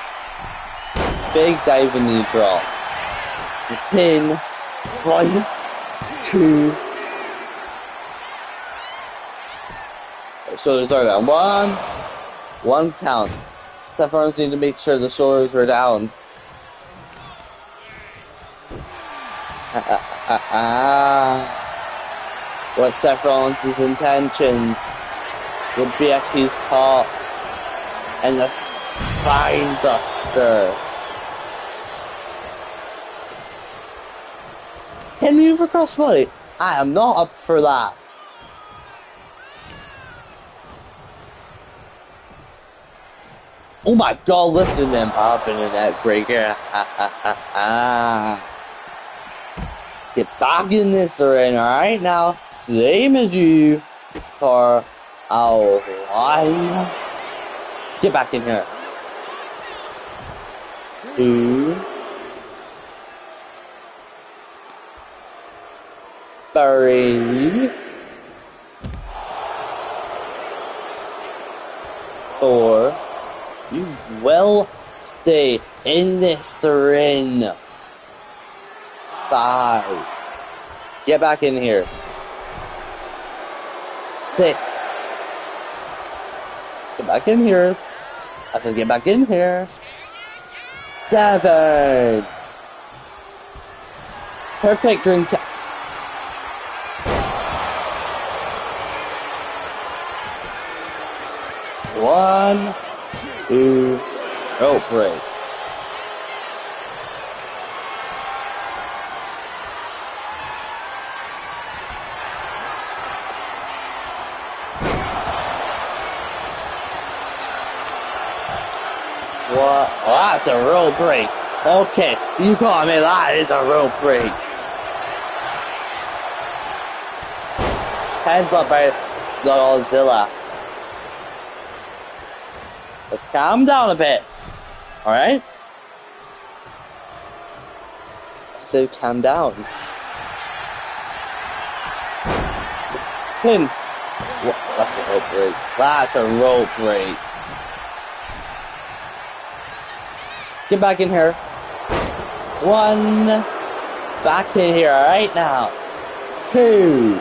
Big diving knee drop. The pin. 1, 2. Shoulders are down. 1 count. Seth Rollins need to make sure the shoulders are down. What Seth Rollins' intentions? The BFT's caught. And the spine buster. Hit me for crossbody. I am not up for that. Oh my god, lifting them up in a neck breaker. Get back in this arena right now. Same as you for a while. Get back in here. 2. 3. 4. You will stay in this ring. 5. Get back in here. 6. Get back in here. I said get back in here. 7. Perfect ring. 1, 2, rope break. What? Oh, that's a rope break. Okay, you call me that is a rope break. Headbutt by Godzilla. Let's calm down a bit. Alright? I said calm down. Pin. What? That's a rope break. That's a rope break. Get back in here. 1. Back in here right now. 2.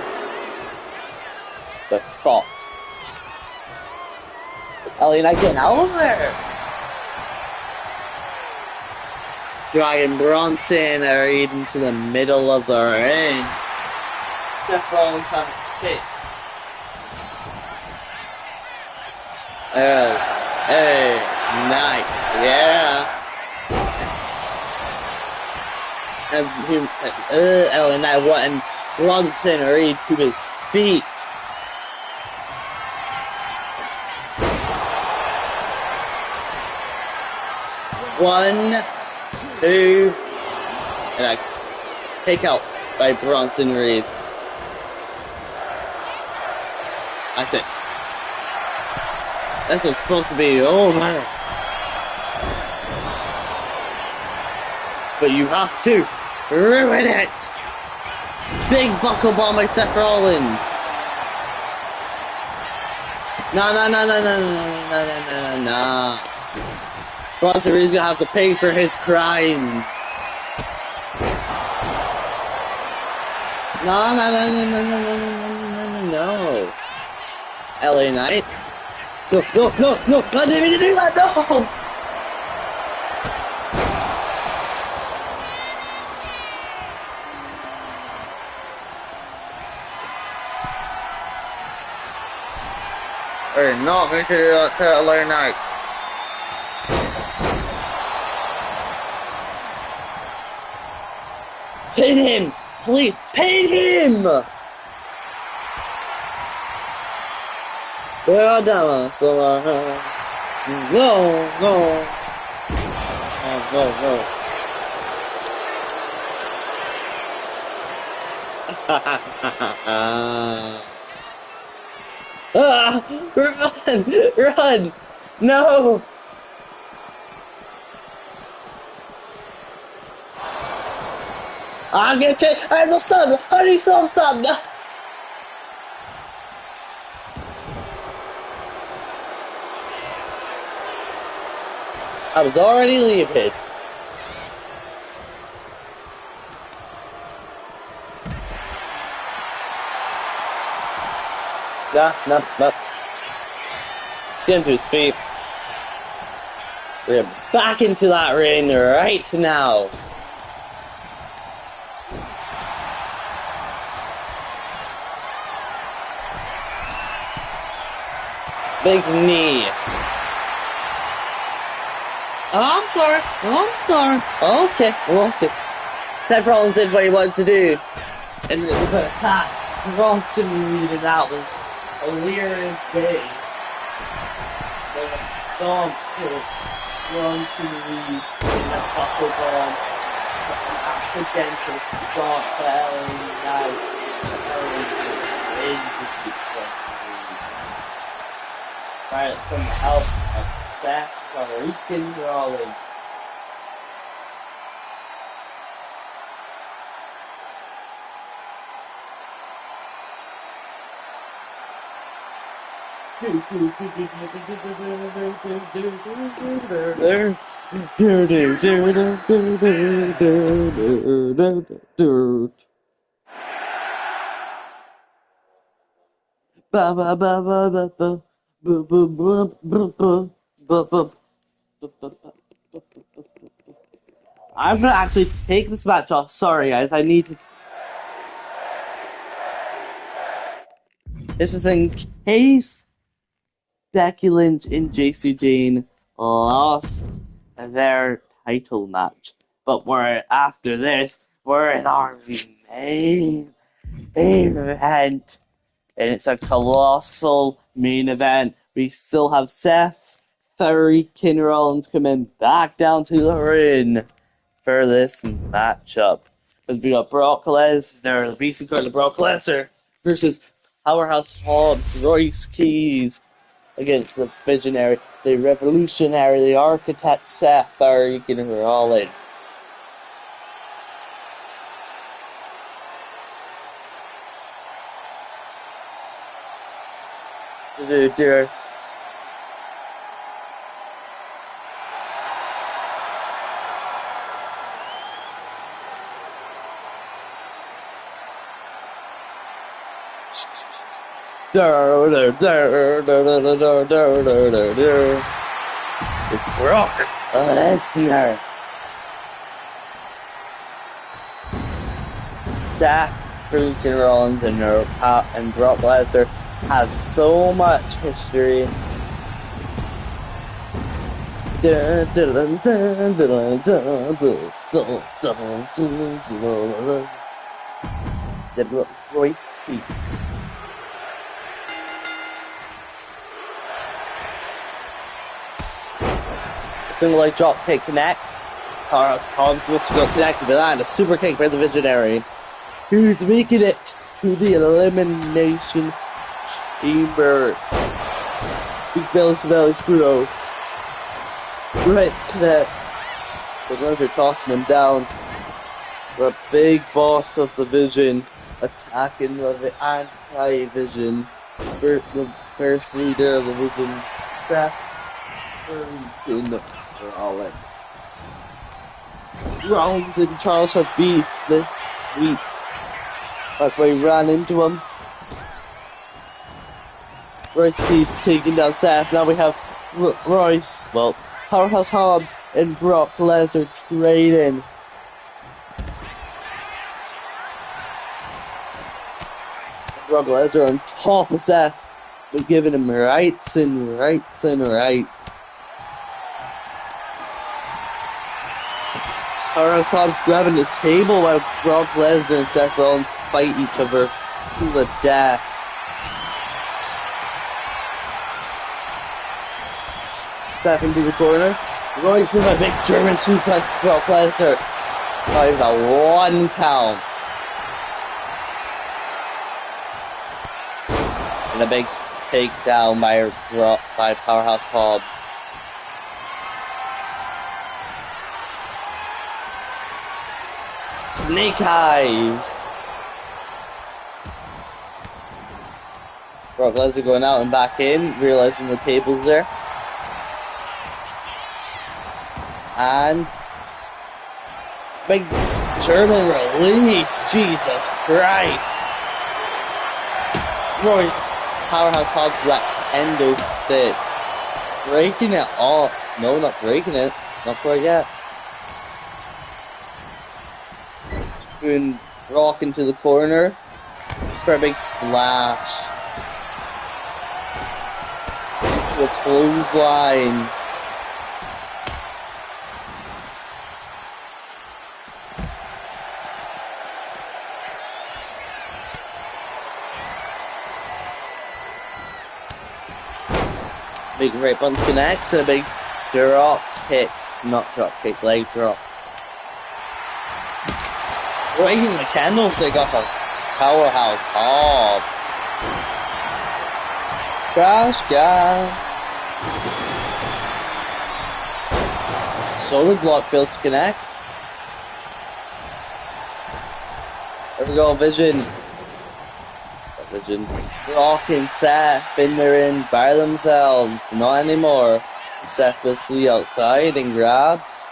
The thought. LA Knight getting out of there. Dragging Bronson right into the middle of the ring. Seth Rollins having kicked. Hey, Knight, yeah. And LA Knight wanting Bronson right to his feet. One, 2, and a kick out by Bronson Reed. That's it. This was supposed to be over. But you have to ruin it. Big buckle bomb by Seth Rollins. No. Bronson Reed's gonna have to pay for his crimes. No. LA Knight. No, no, no, no! I didn't mean to do that, no! We're not going to do that to LA Knight. Pin him! Please, pin him! We're down, so no, no. Oh, no, no. Run! Run! No! I'm gonna change. I have no sun! How do you solve sun? I was already leaving. No. Get him to his feet. We're back into that ring right now. Big knee. Oh, I'm sorry. Okay. Seth Rollins did what he wanted to do. And it was an attack. Bronson Reed, and that was clear as day. Like a stomp to Bronson Reed in the buckle bomb. An accidental stomp to LA Knight. Right from the help of Seth Rollins. I'm gonna actually take this match off. Sorry, guys. I need to. This is in case Becky Lynch and JC Jane lost their title match. But after this, we're in our main event. And it's a colossal main event. We still have Seth freaking Rollins coming back down to the ring for this matchup. Because we got Brock Lesnar, the Beast Incarnate Brock Lesnar, versus Powerhouse Hobbs, Royce Keys, against the visionary, the revolutionary, the architect Seth freaking Rollins. Dear. It's Brock Lesnar. Seth freaking Rollins and Brock Lesnar have so much history. The Royce Keys. Single leg drop kick connects. Hobbs must go connected to that, and a super kick by the Visionary. Who's making it to the Elimination Chamber? Big belly Pro. Right connect. But Lesnar tossing him down. The big boss of the Vision attacking the anti-Vision. The first leader of the Vision. Seth Rollins and Charles have beef this week. That's why he ran into him. Royce taking down Seth. Now we have Royce, well, Powerhouse Hobbs and Brock Lesnar trading. Brock Lesnar on top of Seth, but giving him rights and rights and rights. Powerhouse Hobbs grabbing the table while Brock Lesnar and Seth Rollins fight each other to the death. Seth into the corner. Royce with a big German suplex, Brock Lesnar. Not even a 1 count. And a big takedown by Powerhouse Hobbs. Snake Eyes. Brock Lesnar going out and back in, realizing the table's there. And big German release, Jesus Christ. Roy Powerhouse Hobbs that endo stick. Breaking it off. No, not breaking it. Not quite yet. Spoon Rock into the corner for a big splash. To a clothesline. Big right button connects and a big drop kick. Not drop kick, leg drop. Breaking the candlestick off of Powerhouse Hobbs. Crash guy. Solid block fails to connect. There we go, Vision. Brock and Seth in the ring by themselves. Not anymore. Seth goes to the outside and grabs.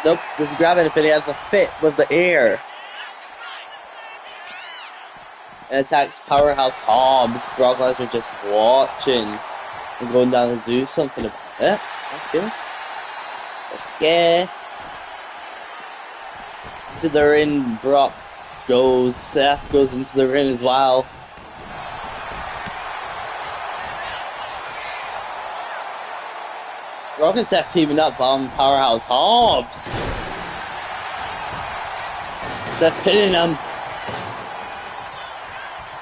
Nope, doesn't grab anything. He has a fit with the air. And attacks Powerhouse Hobbs. Brock Lesnar just watching and going down to do something about it. Okay. To the ring, Brock goes. Seth goes into the ring as well. Brock and Seth teaming up on Powerhouse Hobbs. Seth pinning him.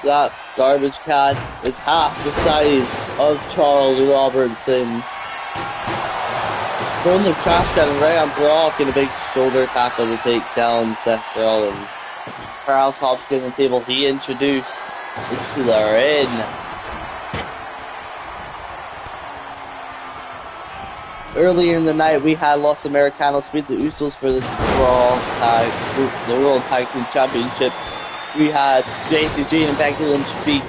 That garbage can is half the size of Charles Robertson. Throwing the trash can right on Brock and a big shoulder tackle to take down Seth Rollins. Powerhouse Hobbs getting the table he introduced into the ring. Earlier in the night, we had Los Americanos beat the Usos for the World Tag Team Championships. We had JCG and Becky Lynch beat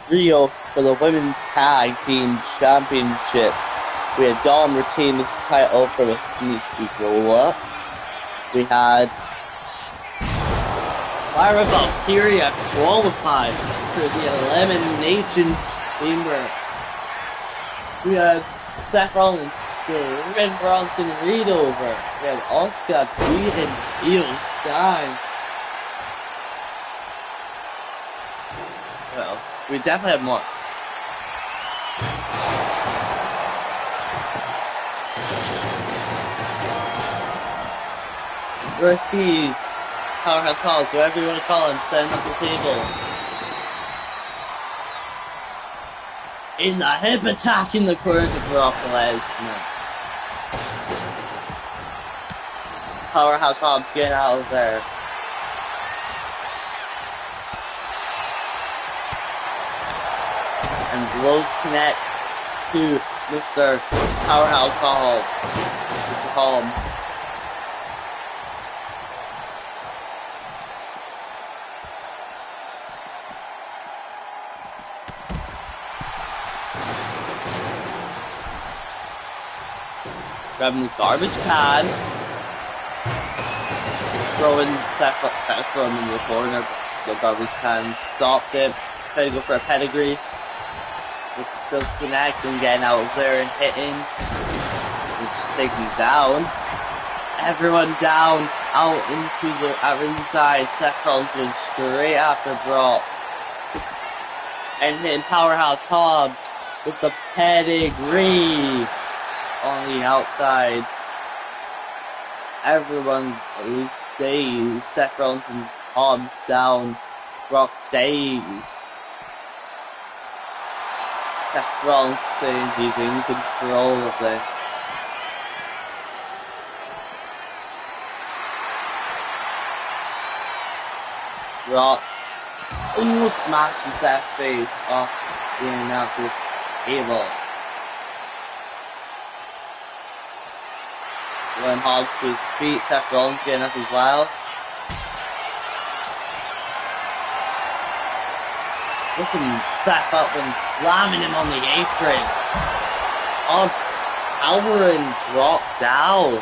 Rio for the Women's Tag Team Championships. We had Dawn retain his title from a sneaky roll-up. We had Lyra Valkyria qualified for the Elimination Chamber. We had Seth Rollins, Red Bronson Reed over. We had Oscar beating Io Sky. What else? We definitely have more. Rusty's, Powerhouse Hobbs, whatever you want to call him, setting up the table. In the hip attack in the corner to Brock Lesnar. Powerhouse Hobbs getting out of there. And blows connect to Mr. Powerhouse Hobbs. Mr. Hobbs. Grabbing the garbage can. Throwing Seth in the corner. The garbage can stopped it. Tried to go for a pedigree. It does connect and getting out of there and hitting. Which takes him down. Everyone down, out into the inside. Seth Rollins going straight after Brock. And hitting Powerhouse Hobbs with the pedigree on the outside. Everyone stays. Seth Rollins and Hobbs down. Brock stays. Seth Rollins saying he's in control of this. Brock almost smashing Seth's face off the announcer's table. When Hobbs to his feet, Seth Rollins getting up as well. Listen, Seth up and slamming him on the apron. Hobbs towering Brock down.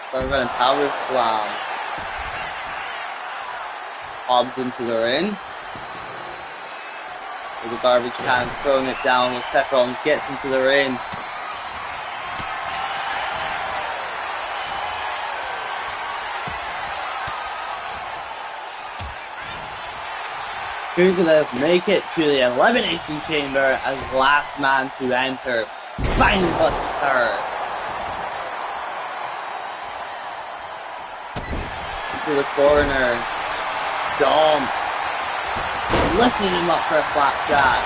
Starting power slam. Hobbs into the ring. With the garbage can throwing it down as Seth Rollins gets into the ring. Who's gonna make it to the Elimination Chamber as last man to enter? Spinebuster! Into the corner. Stomps. Lifting him up for a flapjack.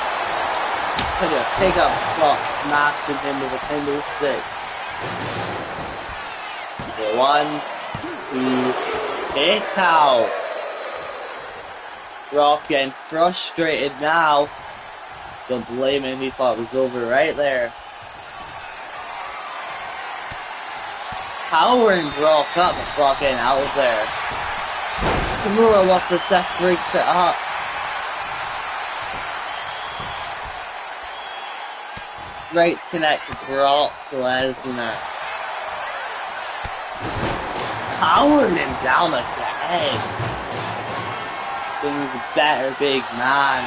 Put a pick up spot, smashing him with a pinball stick. 1, 2, hit out. Brock getting frustrated now. Don't blame him, he thought it was over right there. Powering Brock up, but Brock getting out of there. Kimura look for Seth, breaks it up. Great connect to Brock Lesnar. Powering him down again. Being the better big man.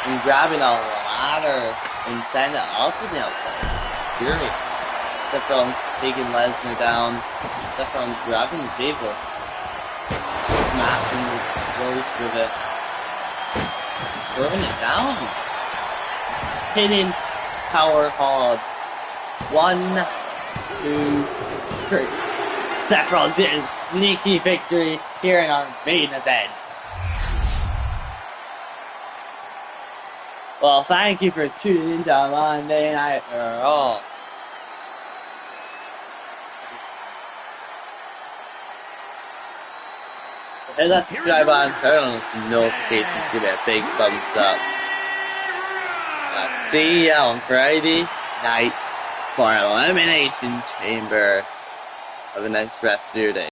And grabbing a ladder and sending it up on the outside. Furious. Seth Rollins taking Lesnar down. Seth Rollins grabbing the table. Smashing the close with it. Throwing it down. Hitting Power Hobbs. 1, 2, 3. Seth Rollins getting a sneaky victory here in our main event. Well, thank you for tuning in to Monday Night Raw. Hit that subscribe button, turn on some notifications, give it a big thumbs up. I'll see ya on Friday night for Elimination Chamber. Have a nice rest of your day.